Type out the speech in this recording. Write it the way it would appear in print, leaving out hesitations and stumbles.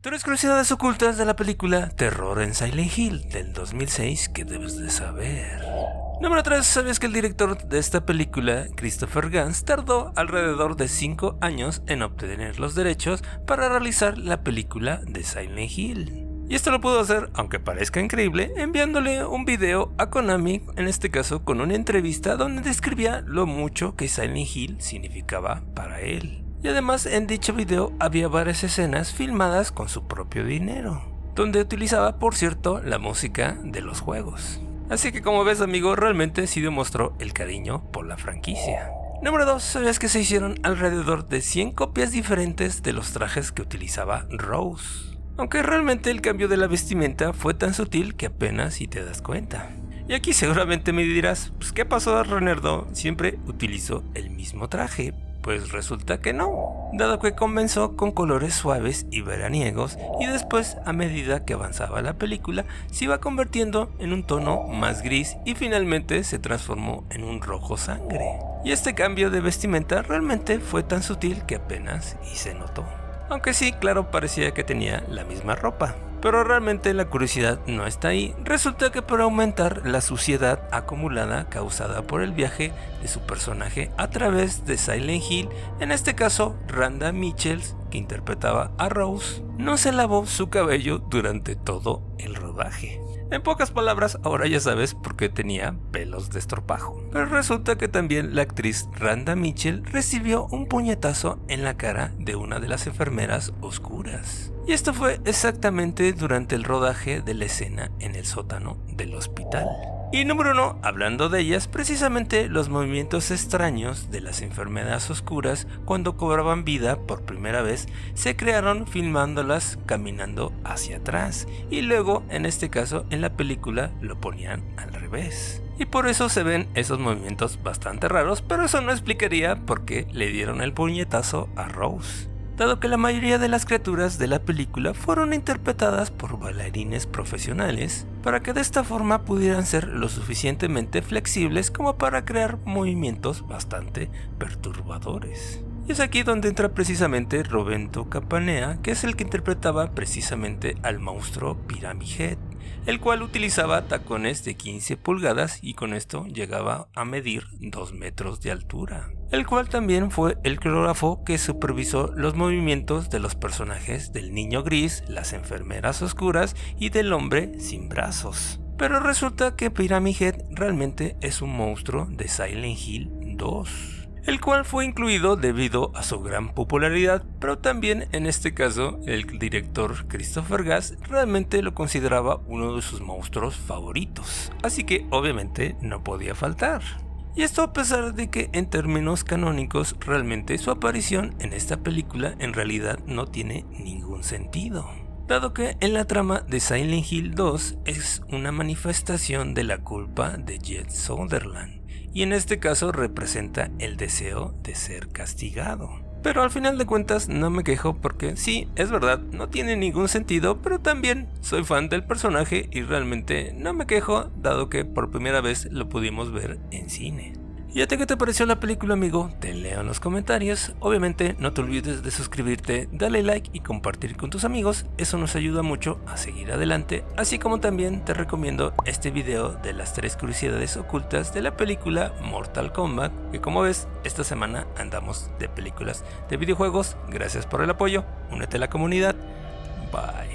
Tres curiosidades ocultas de la película Terror en Silent Hill del 2006 que debes de saber. Número 3. ¿Sabías que el director de esta película, Christopher Gans, tardó alrededor de 5 años en obtener los derechos para realizar la película de Silent Hill? Y esto lo pudo hacer, aunque parezca increíble, enviándole un video a Konami, en este caso con una entrevista donde describía lo mucho que Silent Hill significaba para él. Y además en dicho video había varias escenas filmadas con su propio dinero, donde utilizaba, por cierto, la música de los juegos. Así que como ves, amigo, realmente sí demostró el cariño por la franquicia. Número 2. ¿Sabías que se hicieron alrededor de 100 copias diferentes de los trajes que utilizaba Rose? Aunque realmente el cambio de la vestimenta fue tan sutil que apenas si te das cuenta. Y aquí seguramente me dirás, pues ¿qué pasó, Renardo? Siempre utilizó el mismo traje. Pues resulta que no, dado que comenzó con colores suaves y veraniegos y después, a medida que avanzaba la película, se iba convirtiendo en un tono más gris y finalmente se transformó en un rojo sangre. Y este cambio de vestimenta realmente fue tan sutil que apenas y se notó. Aunque sí, claro, parecía que tenía la misma ropa. Pero realmente la curiosidad no está ahí. Resulta que para aumentar la suciedad acumulada causada por el viaje de su personaje a través de Silent Hill, en este caso Randa Michels, que interpretaba a Rose, no se lavó su cabello durante todo el rodaje. En pocas palabras, ahora ya sabes por qué tenía pelos de estropajo. Pero resulta que también la actriz Randa Mitchell recibió un puñetazo en la cara de una de las enfermeras oscuras. Y esto fue exactamente durante el rodaje de la escena en el sótano del hospital. Y número 1, hablando de ellas, precisamente los movimientos extraños de las enfermeras oscuras cuando cobraban vida por primera vez se crearon filmándolas caminando hacia atrás y luego, en este caso, en la película lo ponían al revés. Y por eso se ven esos movimientos bastante raros, pero eso no explicaría por qué le dieron el puñetazo a Rose, dado que la mayoría de las criaturas de la película fueron interpretadas por bailarines profesionales para que de esta forma pudieran ser lo suficientemente flexibles como para crear movimientos bastante perturbadores. Y es aquí donde entra precisamente Roberto Campanella, que es el que interpretaba precisamente al monstruo Pyramid Head, el cual utilizaba tacones de 15 pulgadas y con esto llegaba a medir 2 metros de altura, el cual también fue el coreógrafo que supervisó los movimientos de los personajes del niño gris, las enfermeras oscuras y del hombre sin brazos. Pero resulta que Pyramid Head realmente es un monstruo de Silent Hill 2. El cual fue incluido debido a su gran popularidad, pero también en este caso el director Christopher Gans realmente lo consideraba uno de sus monstruos favoritos, así que obviamente no podía faltar. Y esto a pesar de que en términos canónicos realmente su aparición en esta película en realidad no tiene ningún sentido, dado que en la trama de Silent Hill 2 es una manifestación de la culpa de Jet Sutherland, y en este caso representa el deseo de ser castigado. Pero al final de cuentas no me quejo porque sí, es verdad, no tiene ningún sentido, pero también soy fan del personaje y realmente no me quejo, dado que por primera vez lo pudimos ver en cine. ¿Y a ti qué te pareció la película, amigo? Te leo en los comentarios. Obviamente no te olvides de suscribirte, darle like y compartir con tus amigos. Eso nos ayuda mucho a seguir adelante. Así como también te recomiendo este video de las 3 curiosidades ocultas de la película Mortal Kombat, que como ves, esta semana andamos de películas de videojuegos. Gracias por el apoyo. Únete a la comunidad. Bye.